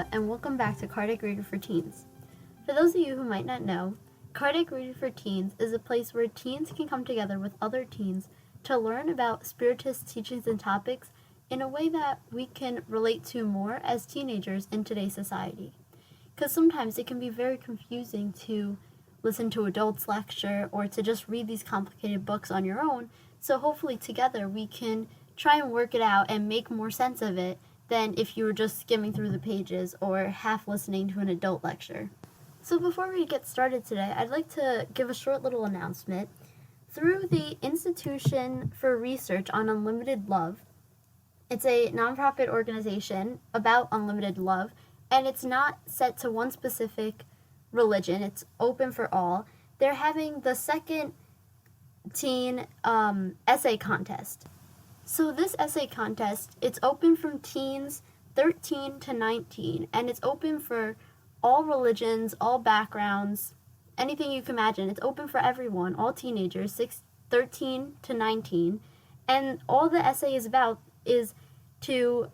Rebecca, and welcome back to Cardiac Reader for Teens. For those of you who might not know, Cardiac Reader for Teens is a place where teens can come together with other teens to learn about Spiritist teachings and topics in a way that we can relate to more as teenagers in today's society. Because sometimes it can be very confusing to listen to adults lecture or to just read these complicated books on your own, so hopefully together we can try and work it out and make more sense of it than if you were just skimming through the pages or half listening to an adult lecture. So before we get started today, I'd like to give a short little announcement. Through the Institution for Research on Unlimited Love, it's a nonprofit organization about unlimited love, and it's not set to one specific religion. It's open for all. They're having the second teen essay contest. So this essay contest, it's open from teens 13 to 19, and it's open for all religions, all backgrounds, anything you can imagine. It's open for everyone, all teenagers, 13 to 19, and all the essay is about is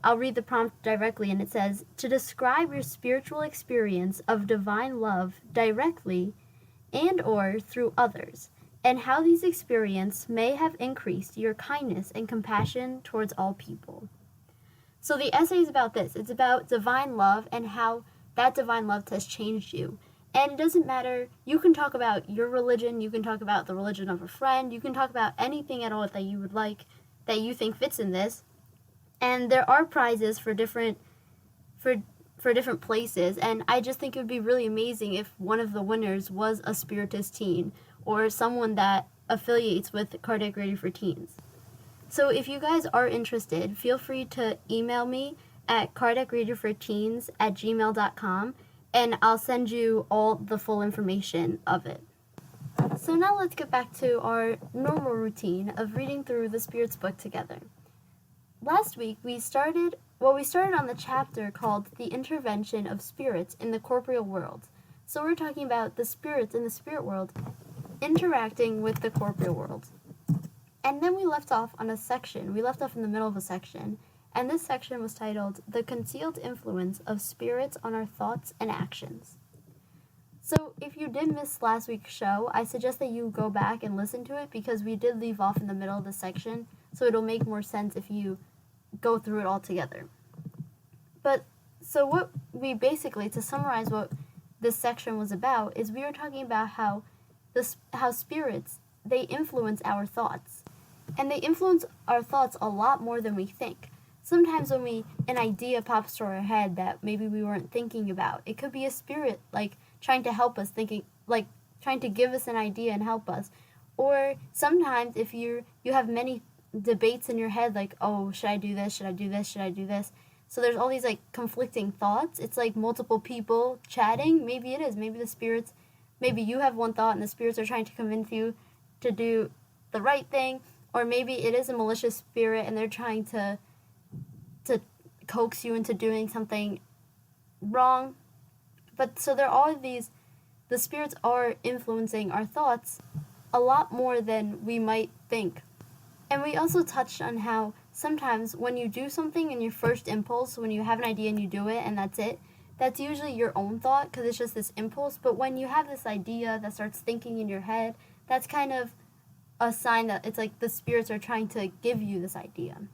I'll read the prompt directly, and it says, to describe your spiritual experience of divine love directly and or through others, and how these experiences may have increased your kindness and compassion towards all people. So the essay is about this. It's about divine love and how that divine love has changed you. And it doesn't matter, you can talk about your religion, you can talk about the religion of a friend, you can talk about anything at all that you would like, that you think fits in this. And there are prizes for different places, and I just think it would be really amazing if one of the winners was a Spiritist teen or someone that affiliates with Cardiac Reader for Teens. So if you guys are interested, feel free to email me at cardiacreaderforteens@gmail.com, and I'll send you all the full information of it. So now let's get back to our normal routine of reading through the Spirits book together. Last week we started on the chapter called The Intervention of Spirits in the Corporeal World. So we're talking about the spirits in the spirit world interacting with the corporeal world. And then we left off in the middle of a section, and this section was titled The Concealed Influence of Spirits on Our Thoughts and Actions. So if you did miss last week's show, I suggest that you go back and listen to it, because we did leave off in the middle of the section, so it'll make more sense if you go through it all together. But so what we basically, to summarize what this section was about, is we were talking about how spirits, they influence our thoughts. And they influence our thoughts a lot more than we think. Sometimes when an idea pops to our head that maybe we weren't thinking about, it could be a spirit, like, trying to help us, trying to give us an idea and help us. Or sometimes if you have many debates in your head, like, oh, should I do this, should I do this, should I do this? So there's all these, like, conflicting thoughts. It's like multiple people chatting. Maybe it is. Maybe you have one thought and the spirits are trying to convince you to do the right thing. Or maybe it is a malicious spirit and they're trying to coax you into doing something wrong. But so there are the spirits are influencing our thoughts a lot more than we might think. And we also touched on how sometimes when you do something in your first impulse, when you have an idea and you do it and that's it, that's usually your own thought because it's just this impulse. But when you have this idea that starts thinking in your head, that's kind of a sign that it's like the spirits are trying to give you this idea.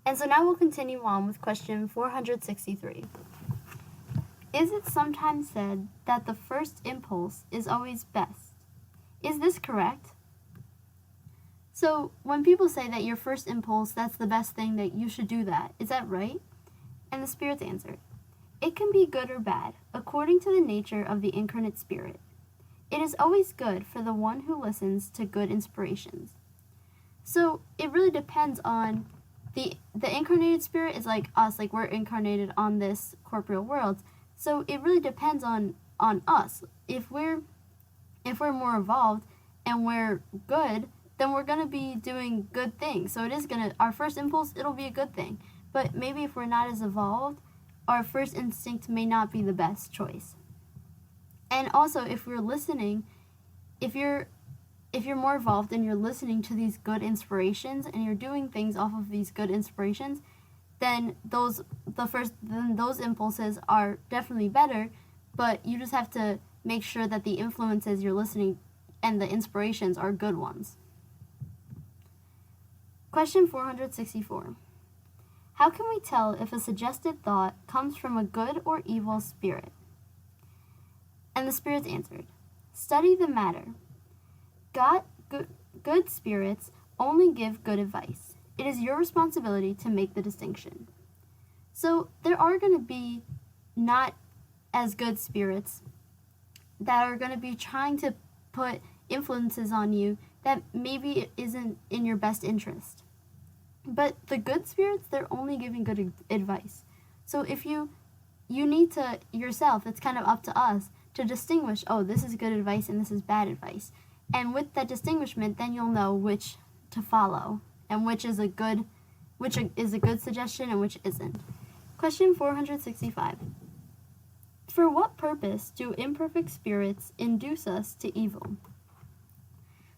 And so now we'll continue on with question 463. Is it sometimes said that the first impulse is always best? Is this correct? So when people say that your first impulse, that's the best thing, that you should do that, is that right? And the spirits answered, it can be good or bad, according to the nature of the incarnate spirit. It is always good for the one who listens to good inspirations. So it really depends on the incarnated spirit is like us, like we're incarnated on this corporeal world. So it really depends on us. If we're more evolved and we're good, then we're going to be doing good things. So our first impulse, it'll be a good thing. But maybe if we're not as evolved, our first instinct may not be the best choice. And also, if we're listening, if you're more evolved and you're listening to these good inspirations and you're doing things off of these good inspirations, then those impulses are definitely better, but you just have to make sure that the influences you're listening and the inspirations are good ones. Question 464. How can we tell if a suggested thought comes from a good or evil spirit? And the spirits answered, study the matter. Good spirits only give good advice. It is your responsibility to make the distinction. So there are going to be not as good spirits that are going to be trying to put influences on you that maybe isn't in your best interest. But the good spirits, they're only giving good advice. So if you need to yourself, it's kind of up to us to distinguish, oh, this is good advice and this is bad advice. And with that distinguishment, then you'll know which to follow and which is a good suggestion and which isn't. Question 465. For what purpose do imperfect spirits induce us to evil?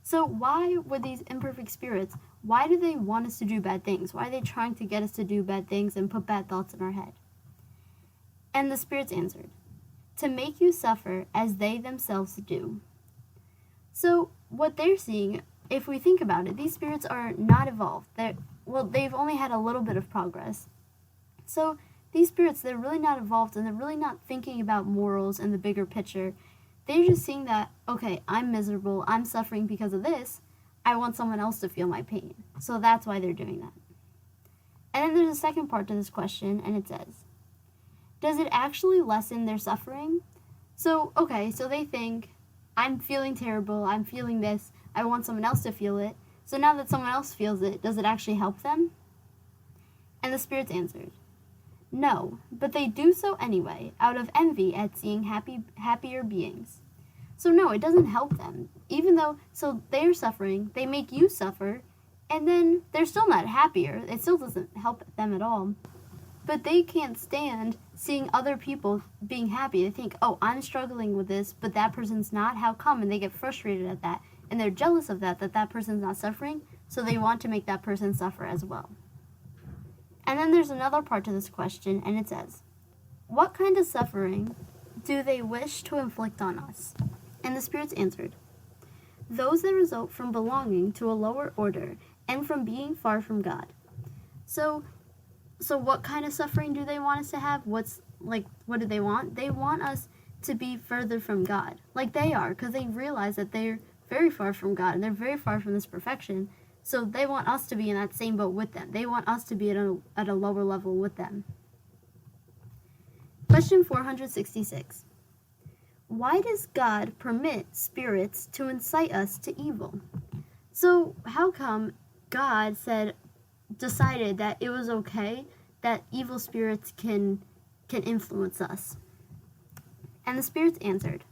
So why would these imperfect spirits, why do they want us to do bad things? Why are they trying to get us to do bad things and put bad thoughts in our head? And the spirits answered, to make you suffer as they themselves do. So what they're seeing, if we think about it, these spirits are not evolved. They've only had a little bit of progress. So these spirits, they're really not evolved, and they're really not thinking about morals and the bigger picture. They're just seeing that, okay, I'm miserable, I'm suffering because of this, I want someone else to feel my pain. So that's why they're doing that. And then there's a second part to this question, and it says, does it actually lessen their suffering? So, okay, so they think, I'm feeling terrible, I'm feeling this, I want someone else to feel it. So now that someone else feels it, does it actually help them? And the spirits answered, no, but they do so anyway, out of envy at seeing happier beings. So no, it doesn't help them. Even though, so they're suffering, they make you suffer, and then they're still not happier. It still doesn't help them at all. But they can't stand seeing other people being happy. They think, oh, I'm struggling with this, but that person's not. How come? And they get frustrated at that. And they're jealous of that person's not suffering, so they want to make that person suffer as well. And then there's another part to this question, and it says, what kind of suffering do they wish to inflict on us? And the spirits answered, those that result from belonging to a lower order and from being far from God. So what kind of suffering do they want us to have? What do they want? They want us to be further from God, like they are, because they realize that they're very far from God, and they're very far from this perfection. So they want us to be in that same boat with them. They want us to be at a lower level with them. Question 466. Why does God permit spirits to incite us to evil? So how come God decided that it was okay that evil spirits can influence us? And the spirits answered,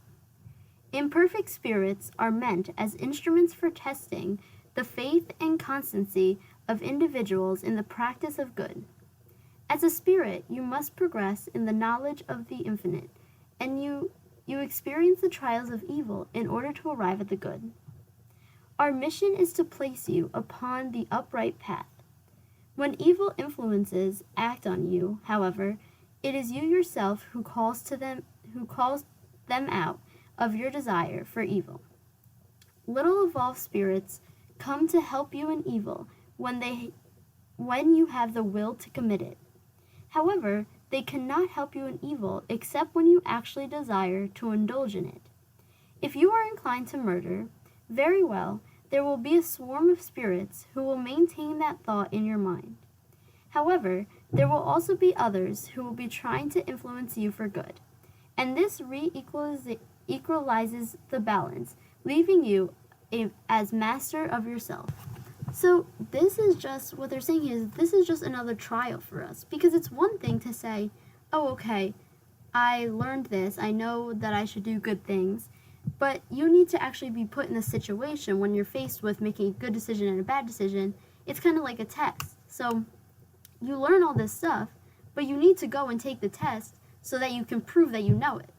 imperfect spirits are meant as instruments for testing the faith and constancy of individuals in the practice of good. As a spirit, you must progress in the knowledge of the infinite, and you experience the trials of evil in order to arrive at the good. Our mission is to place you upon the upright path. When evil influences act on you, however, it is you yourself who calls them out of your desire for evil. Little evolved spirits come to help you in evil when you have the will to commit it. However, they cannot help you in evil except when you actually desire to indulge in it. If you are inclined to murder, very well, there will be a swarm of spirits who will maintain that thought in your mind. However, there will also be others who will be trying to influence you for good, and this equalizes the balance, leaving you as master of yourself. So this is just, what they're saying is, this is just another trial for us, because it's one thing to say, oh, okay, I learned this, I know that I should do good things, but you need to actually be put in a situation when you're faced with making a good decision and a bad decision. It's kind of like a test. So you learn all this stuff, but you need to go and take the test so that you can prove that you know it.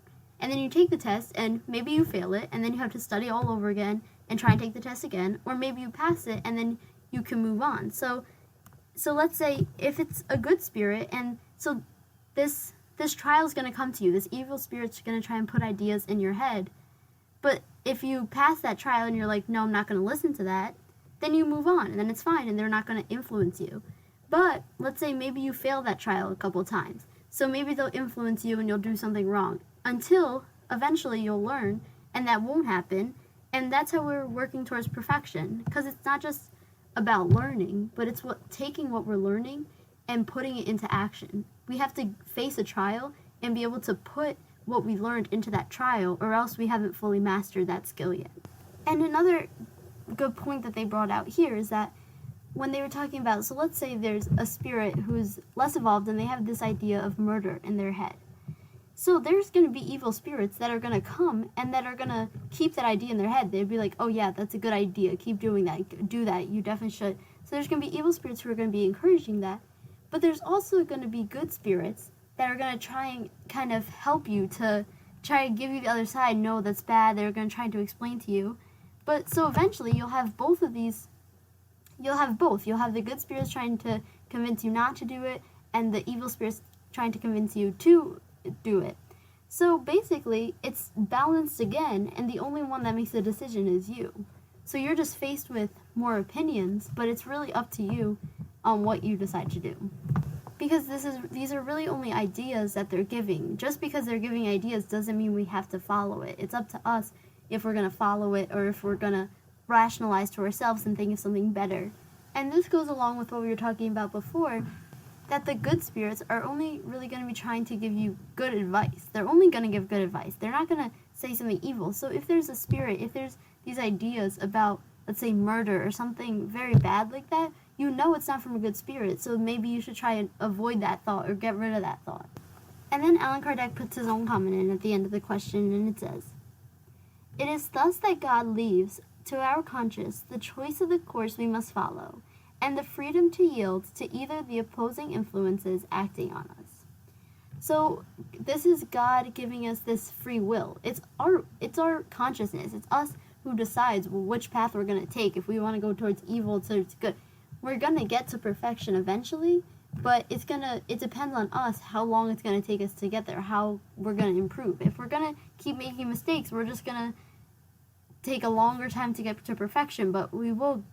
And then you take the test, and maybe you fail it, and then you have to study all over again and try and take the test again, or maybe you pass it, and then you can move on. So so let's say if it's a good spirit, and so this trial is going to come to you, this evil spirit's going to try and put ideas in your head, but if you pass that trial and you're like, no, I'm not going to listen to that, then you move on, and then it's fine, and they're not going to influence you. But let's say maybe you fail that trial a couple times, so maybe they'll influence you and you'll do something wrong, until eventually you'll learn, and that won't happen, and that's how we're working towards perfection, because it's not just about learning, but it's taking what we're learning and putting it into action. We have to face a trial and be able to put what we learned into that trial, or else we haven't fully mastered that skill yet. And another good point that they brought out here is that when they were talking about, so let's say there's a spirit who's less evolved and they have this idea of murder in their head. So there's going to be evil spirits that are going to come and that are going to keep that idea in their head. They'd be like, oh yeah, that's a good idea. Keep doing that. Do that. You definitely should. So there's going to be evil spirits who are going to be encouraging that. But there's also going to be good spirits that are going to try and kind of help you to try and give you the other side. No, that's bad. They're going to try to explain to you. But so eventually you'll have both of these. You'll have both. You'll have the good spirits trying to convince you not to do it, and the evil spirits trying to convince you to do it. So basically, it's balanced again, and the only one that makes a decision is you. So you're just faced with more opinions, but it's really up to you on what you decide to do. Because these are really only ideas that they're giving. Just because they're giving ideas doesn't mean we have to follow it. It's up to us if we're going to follow it, or if we're going to rationalize to ourselves and think of something better. And this goes along with what we were talking about before, that the good spirits are only really going to be trying to give you good advice. They're only going to give good advice. They're not going to say something evil. So if there's a spirit, if there's these ideas about, let's say, murder or something very bad like that, you know it's not from a good spirit. So maybe you should try and avoid that thought or get rid of that thought. And then Allan Kardec puts his own comment in at the end of the question, and it says, "It is thus that God leaves to our conscience the choice of the course we must follow, and the freedom to yield to either the opposing influences acting on us." So this is God giving us this free will. It's our consciousness. It's us who decides which path we're going to take. If we want to go towards evil, towards good, we're going to get to perfection eventually, but it depends on us how long it's going to take us to get there, how we're going to improve. If we're going to keep making mistakes, we're just going to take a longer time to get to perfection, but we'll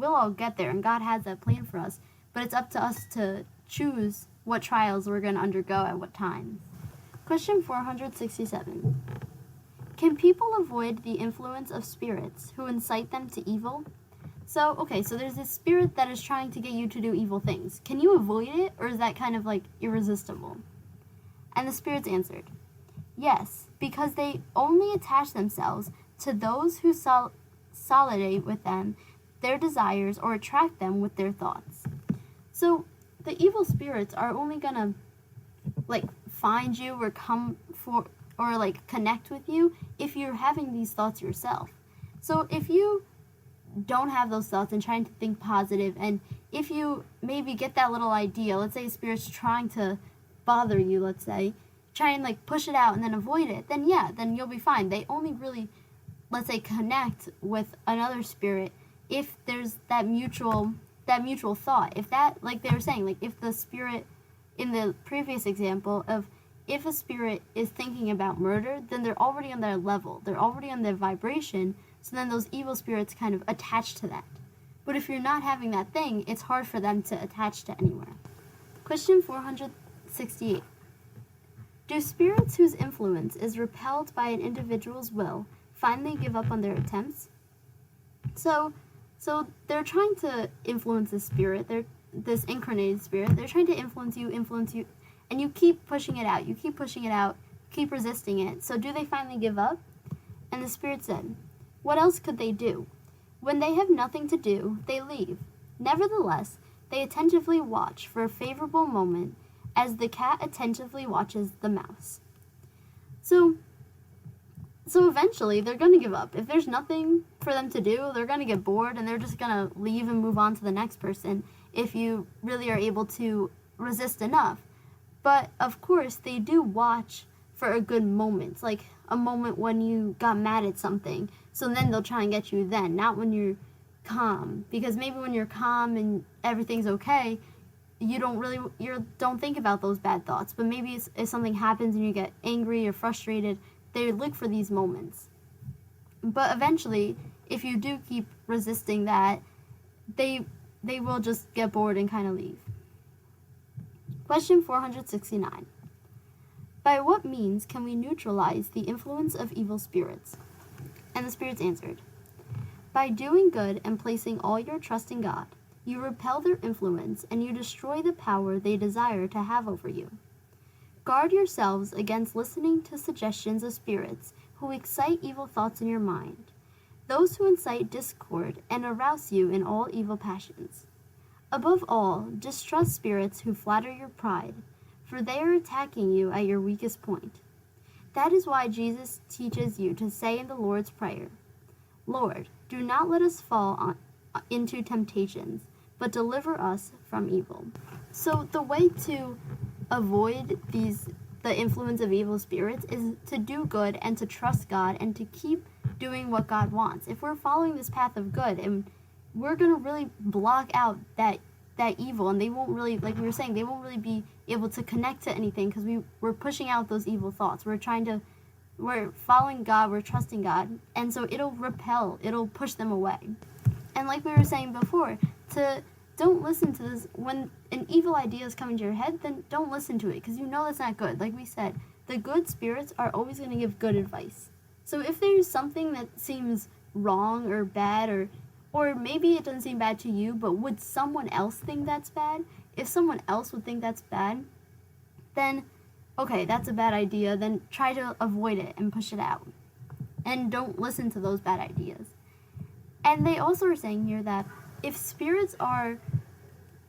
all get there, and God has that plan for us. But it's up to us to choose what trials we're going to undergo at what time. Question 467. Can people avoid the influence of spirits who incite them to evil? So there's this spirit that is trying to get you to do evil things. Can you avoid it, or is that kind of like irresistible? And the spirits answered, yes, because they only attach themselves to those who solidate with them their desires or attract them with their thoughts. So the evil spirits are only gonna find you or come for or connect with you if you're having these thoughts yourself. So if you don't have those thoughts and trying to think positive, and if you maybe get that little idea, let's say a spirit's trying to bother you, let's say, try and push it out and then avoid it, then you'll be fine. They only really, let's say, connect with another spirit if there's that mutual thought. If that, like they were saying, if the spirit in the previous example of if a spirit is thinking about murder, then they're already on their level. They're already on their vibration, so then those evil spirits kind of attach to that. But if you're not having that thing, it's hard for them to attach to anywhere. Question 468. Do spirits whose influence is repelled by an individual's will finally give up on their attempts? So they're trying to influence this spirit. This incarnated spirit. They're trying to influence you, and you keep pushing it out. You keep pushing it out. Keep resisting it. So do they finally give up? And the spirit said, what else could they do? When they have nothing to do, they leave. Nevertheless, they attentively watch for a favorable moment, as the cat attentively watches the mouse. So eventually, they're going to give up. If there's nothing for them to do, they're going to get bored, and they're just going to leave and move on to the next person if you really are able to resist enough. But, of course, they do watch for a good moment, like a moment when you got mad at something. So then they'll try and get you then, not when you're calm, because maybe when you're calm and everything's okay, you don't think about those bad thoughts. But maybe if something happens and you get angry or frustrated, they look for these moments. But eventually, if you do keep resisting that, they will just get bored and kind of leave. Question 469. By what means can we neutralize the influence of evil spirits? And the spirits answered, by doing good and placing all your trust in God. You repel their influence and you destroy the power they desire to have over you. Guard yourselves against listening to suggestions of spirits who excite evil thoughts in your mind, those who incite discord and arouse you in all evil passions. Above all, distrust spirits who flatter your pride, for they are attacking you at your weakest point. That is why Jesus teaches you to say in the Lord's Prayer, Lord, do not let us fall into temptations, but deliver us from evil. So the way to avoid the influence of evil spirits is to do good and to trust God and to keep doing what God wants. If we're following this path of good, and we're going to really block out that evil, and they won't really, like we were saying, they won't really be able to connect to anything because we're pushing out those evil thoughts. We're following God, we're trusting God, and so it'll push them away. And like we were saying before, don't listen to this. When an evil idea is coming to your head, then don't listen to it, because you know that's not good. Like we said, the good spirits are always going to give good advice. So if there's something that seems wrong or bad, or maybe it doesn't seem bad to you, but would someone else think that's bad? If someone else would think that's bad, then okay, that's a bad idea, then try to avoid it and push it out. And don't listen to those bad ideas. And they also are saying here that if spirits are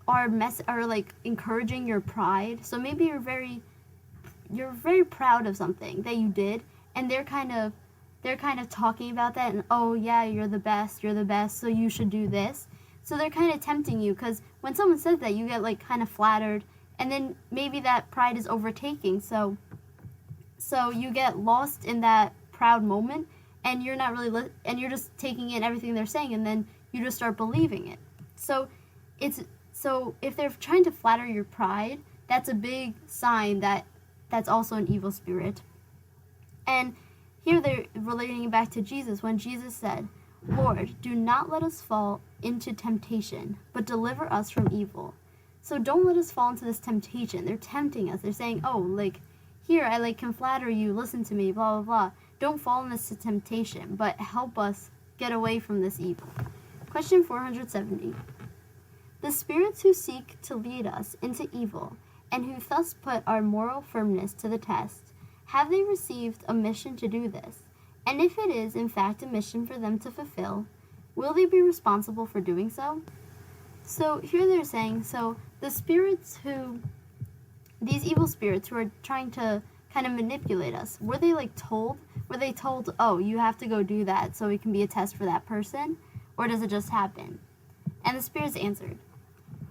like encouraging your pride, so maybe you're very proud of something that you did, and they're kind of talking about that, and oh yeah, you're the best, so you should do this. So they're kind of tempting you, because when someone says that, you get like kind of flattered, and then maybe that pride is overtaking, so you get lost in that proud moment, and you're not really and you're just taking in everything they're saying, and then you just start believing it. So if they're trying to flatter your pride, that's a big sign that that's also an evil spirit. And here they're relating it back to Jesus, when Jesus said, Lord, do not let us fall into temptation, but deliver us from evil. So don't let us fall into this temptation. They're tempting us. They're saying, oh, like, here, I can flatter you, listen to me, blah, blah, blah. Don't fall in this temptation, but help us get away from this evil. Question 470. The spirits who seek to lead us into evil, and who thus put our moral firmness to the test, have they received a mission to do this? And if it is, in fact, a mission for them to fulfill, will they be responsible for doing so? So here they're saying, so the spirits these evil spirits who are trying to kind of manipulate us, were they told, oh, you have to go do that so it can be a test for that person? Or does it just happen? And the spirits answered,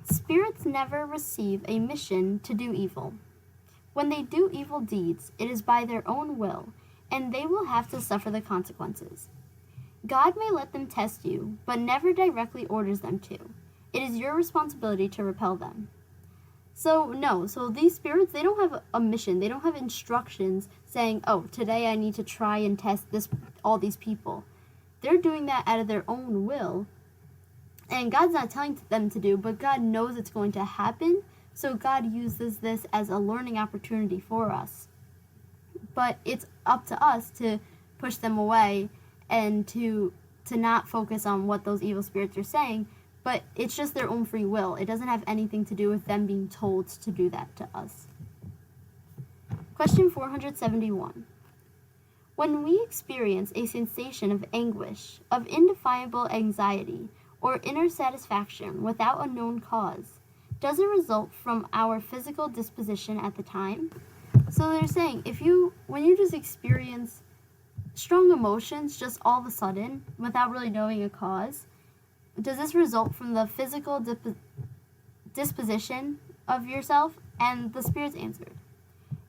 spirits never receive a mission to do evil. When they do evil deeds, it is by their own will, and they will have to suffer the consequences. God may let them test you, but never directly orders them to. It is your responsibility to repel them. So these spirits, they don't have a mission. They don't have instructions saying, oh, today I need to try and test all these people. They're doing that out of their own will, and God's not telling them to do, but God knows it's going to happen, so God uses this as a learning opportunity for us. But it's up to us to push them away and to not focus on what those evil spirits are saying, but it's just their own free will. It doesn't have anything to do with them being told to do that to us. Question 471. When we experience a sensation of anguish, of indefinable anxiety, or inner satisfaction without a known cause, does it result from our physical disposition at the time? So they're saying, when you just experience strong emotions just all of a sudden, without really knowing a cause, does this result from the physical disposition of yourself? And the spirits answered,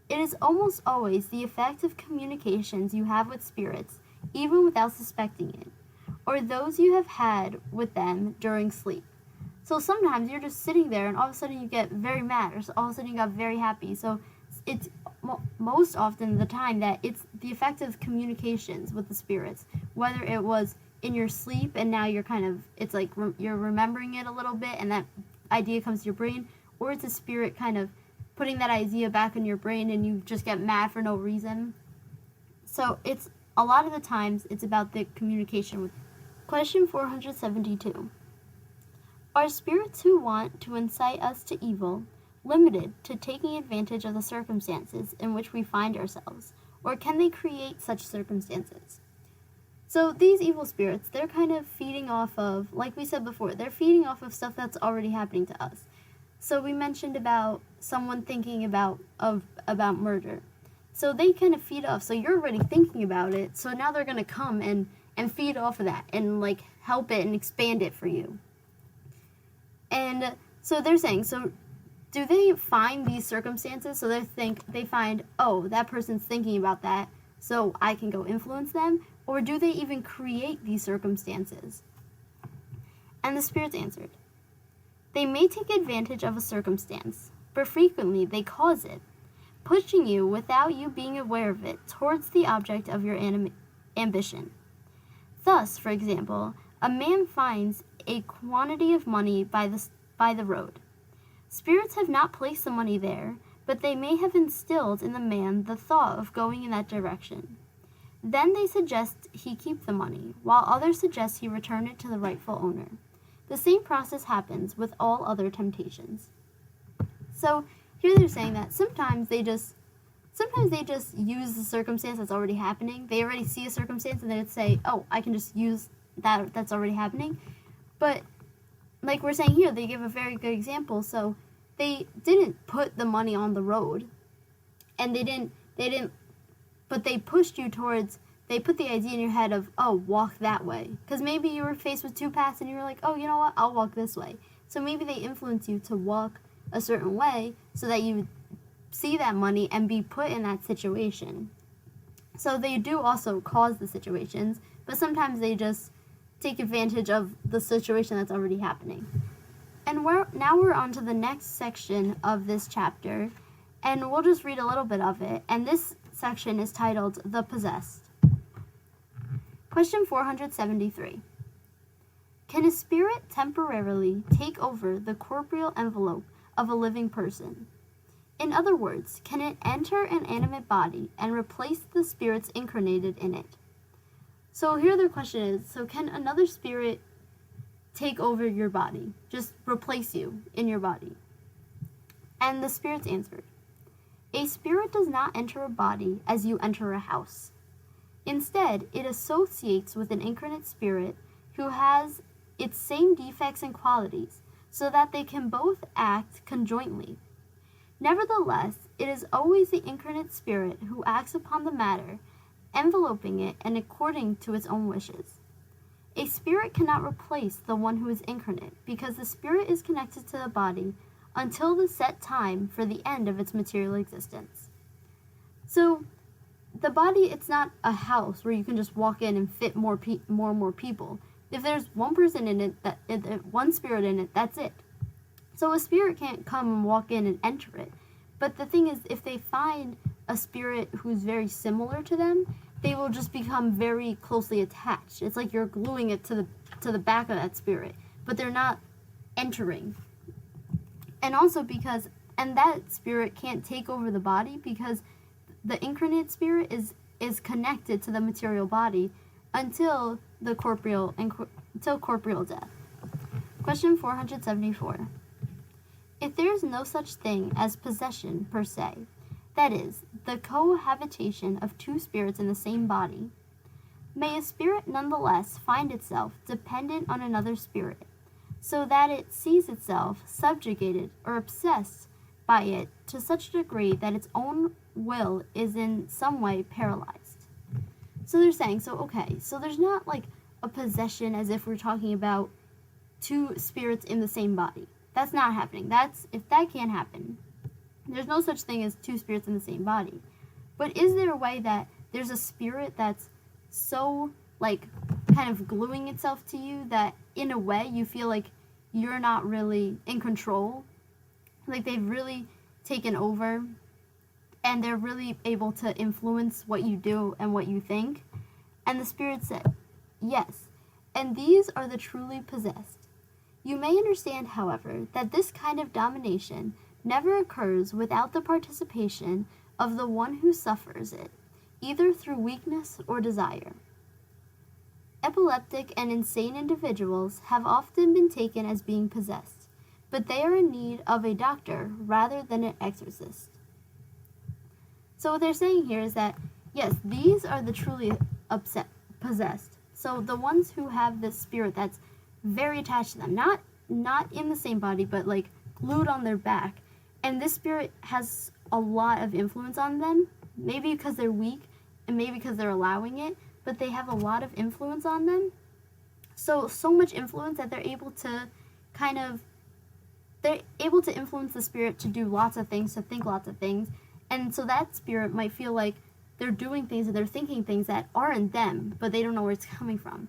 it is almost always the effect of communications you have with spirits, even without suspecting it, or those you have had with them during sleep. So sometimes you're just sitting there and all of a sudden you get very mad, or all of a sudden you got very happy. So it's most often the time that it's the effect of communications with the spirits, whether it was in your sleep and now you're kind of, it's like you're remembering it a little bit and that idea comes to your brain, or it's a spirit kind of putting that idea back in your brain and you just get mad for no reason. So it's a lot of the times it's about the communication with. Question 472. Are spirits who want to incite us to evil limited to taking advantage of the circumstances in which we find ourselves, or can they create such circumstances? So these evil spirits, they're kind of feeding off of, like we said before, they're feeding off of stuff that's already happening to us. So we mentioned about someone thinking about murder. So they kind of feed off. So you're already thinking about it. So now they're going to come and feed off of that and like help it and expand it for you. And so they're saying, so do they find these circumstances? So they find, oh, that person's thinking about that, so I can go influence them? Or do they even create these circumstances? And the spirits answered, they may take advantage of a circumstance, but frequently they cause it, pushing you without you being aware of it towards the object of your ambition. Thus, for example, a man finds a quantity of money by the road. Spirits have not placed the money there, but they may have instilled in the man the thought of going in that direction. Then they suggest he keep the money, while others suggest he return it to the rightful owner. The same process happens with all other temptations. So here they're saying that sometimes they just use the circumstance that's already happening. They already see a circumstance and they'd say, oh, I can just use that's already happening. But like we're saying here, they give a very good example. So they didn't put the money on the road, and but they pushed you towards, they put the idea in your head of, oh, walk that way. Because maybe you were faced with two paths and you were like, oh, you know what, I'll walk this way. So maybe they influence you to walk a certain way so that you see that money and be put in that situation. So they do also cause the situations, but sometimes they just take advantage of the situation that's already happening. And now we're on to the next section of this chapter, and we'll just read a little bit of it. And this section is titled The Possessed. Question 473. Can a spirit temporarily take over the corporeal envelope of a living person? In other words, can it enter an animate body and replace the spirits incarnated in it? So here the question is, so can another spirit take over your body? Just replace you in your body? And the spirits answered, a spirit does not enter a body as you enter a house. Instead, it associates with an incarnate spirit who has its same defects and qualities, so that they can both act conjointly. Nevertheless, it is always the incarnate spirit who acts upon the matter, enveloping it and according to its own wishes. A spirit cannot replace the one who is incarnate, because the spirit is connected to the body until the set time for the end of its material existence. So, the body, it's not a house where you can just walk in and fit more and more people. If there's one person in it, one spirit in it, that's it. So a spirit can't come and walk in and enter it. But the thing is, if they find a spirit who's very similar to them, they will just become very closely attached. It's like you're gluing it to the back of that spirit, but they're not entering. And also because, and that spirit can't take over the body because the incarnate spirit is connected to the material body until corporeal death. Question 474. If there is no such thing as possession per se, that is, the cohabitation of two spirits in the same body, may a spirit nonetheless find itself dependent on another spirit, so that it sees itself subjugated or obsessed by it to such a degree that its own will is in some way paralyzed. So they're saying, so there's not like a possession as if we're talking about two spirits in the same body. That's not happening. If that can't happen, there's no such thing as two spirits in the same body. But is there a way that there's a spirit that's so, like, kind of gluing itself to you, that in a way you feel like you're not really in control. Like they've really taken over and they're really able to influence what you do and what you think. And the Spirit said, yes, and these are the truly possessed. You may understand, however, that this kind of domination never occurs without the participation of the one who suffers it, either through weakness or desire. Epileptic and insane individuals have often been taken as being possessed, but they are in need of a doctor rather than an exorcist. So what they're saying here is that, yes, these are the truly possessed. So the ones who have this spirit that's very attached to them, not in the same body, but like glued on their back. And this spirit has a lot of influence on them, maybe because they're weak and maybe because they're allowing it, but they have a lot of influence on them. So much influence that they're able to influence the spirit to do lots of things, to think lots of things. And so that spirit might feel like they're doing things and they're thinking things that aren't them, but they don't know where it's coming from.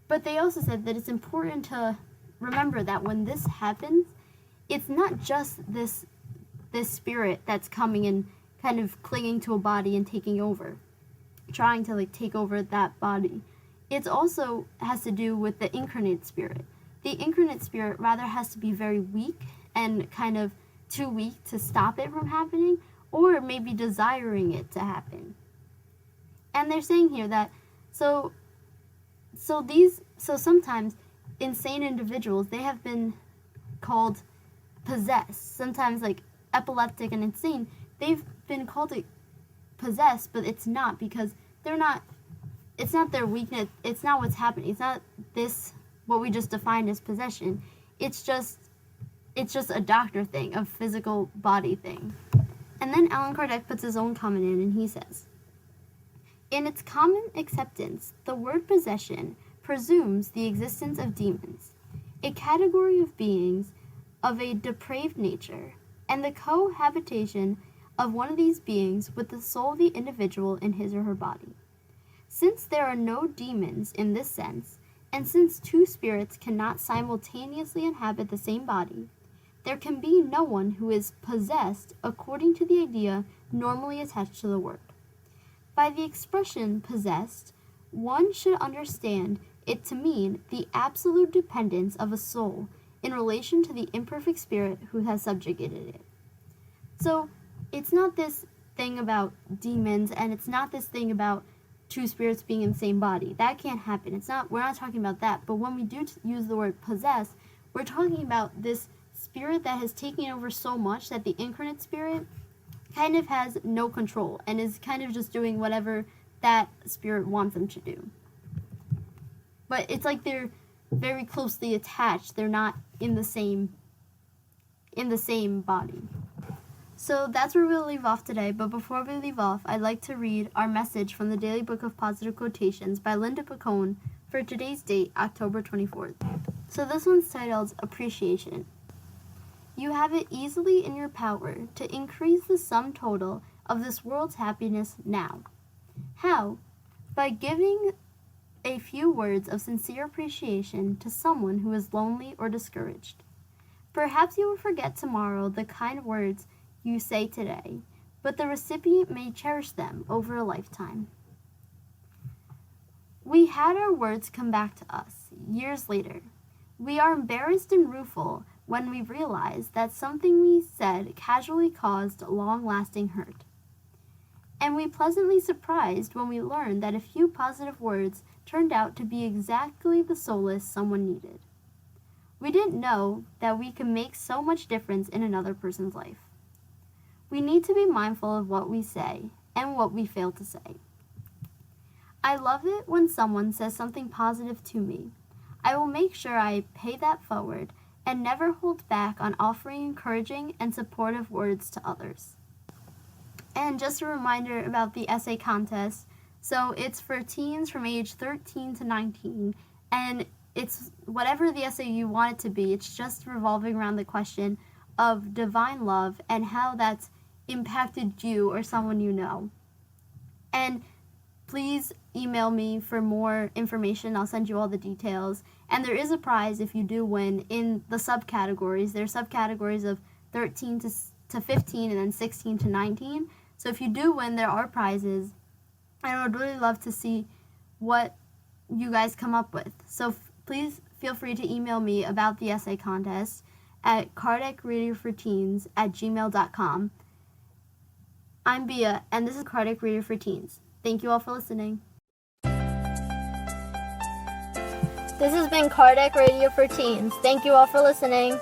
But they also said that it's important to remember that when this happens, it's not just this spirit that's coming and kind of clinging to a body and taking over, trying to like take over that body. It also has to do with the incarnate spirit. The incarnate spirit rather has to be very weak and kind of too weak to stop it from happening, or maybe desiring it to happen. And they're saying here that so sometimes insane individuals, they have been called possessed. Sometimes like epileptic and insane, they've been called possessed, but it's not, because it's not their weakness, it's not what's happening, it's not this what we just defined as possession. It's just a doctor thing, a physical body thing. And then Allan Kardec puts his own comment in, and he says, in its common acceptance, the word possession presumes the existence of demons, a category of beings of a depraved nature, and the cohabitation of one of these beings with the soul of the individual in his or her body. Since there are no demons in this sense, and since two spirits cannot simultaneously inhabit the same body, there can be no one who is possessed according to the idea normally attached to the word. By the expression possessed, one should understand it to mean the absolute dependence of a soul in relation to the imperfect spirit who has subjugated it. So it's not this thing about demons, and it's not this thing about two spirits being in the same body. That can't happen. We're not talking about that. But when we do use the word possess, we're talking about this spirit that has taken over so much that the incarnate spirit kind of has no control and is kind of just doing whatever that spirit wants them to do. But it's like they're very closely attached. They're not in the same body. So that's where we'll leave off today, but before we leave off, I'd like to read our message from the Daily Book of Positive Quotations by Linda Picone for today's date, October 24th. So this one's titled Appreciation. You have it easily in your power to increase the sum total of this world's happiness now. How? By giving a few words of sincere appreciation to someone who is lonely or discouraged. Perhaps you will forget tomorrow the kind words you say today, but the recipient may cherish them over a lifetime. We had our words come back to us years later. We are embarrassed and rueful when we realize that something we said casually caused long-lasting hurt. And we pleasantly surprised when we learned that a few positive words turned out to be exactly the solace someone needed. We didn't know that we could make so much difference in another person's life. We need to be mindful of what we say and what we fail to say. I love it when someone says something positive to me. I will make sure I pay that forward and never hold back on offering encouraging and supportive words to others. And just a reminder about the essay contest. So it's for teens from age 13 to 19, and it's whatever the essay you want it to be. It's just revolving around the question of divine love and how that's impacted you or someone you know. And please email me for more information. I'll send you all the details. And there is a prize if you do win in the subcategories. There are subcategories of 13 to 15 and then 16 to 19. So if you do win, there are prizes. And I would really love to see what you guys come up with. So please feel free to email me about the essay contest at kardecreaderforteens@gmail.com. I'm Bia, and this is Kardec Reader for Teens. Thank you all for listening. This has been Kardec Radio for Teens. Thank you all for listening.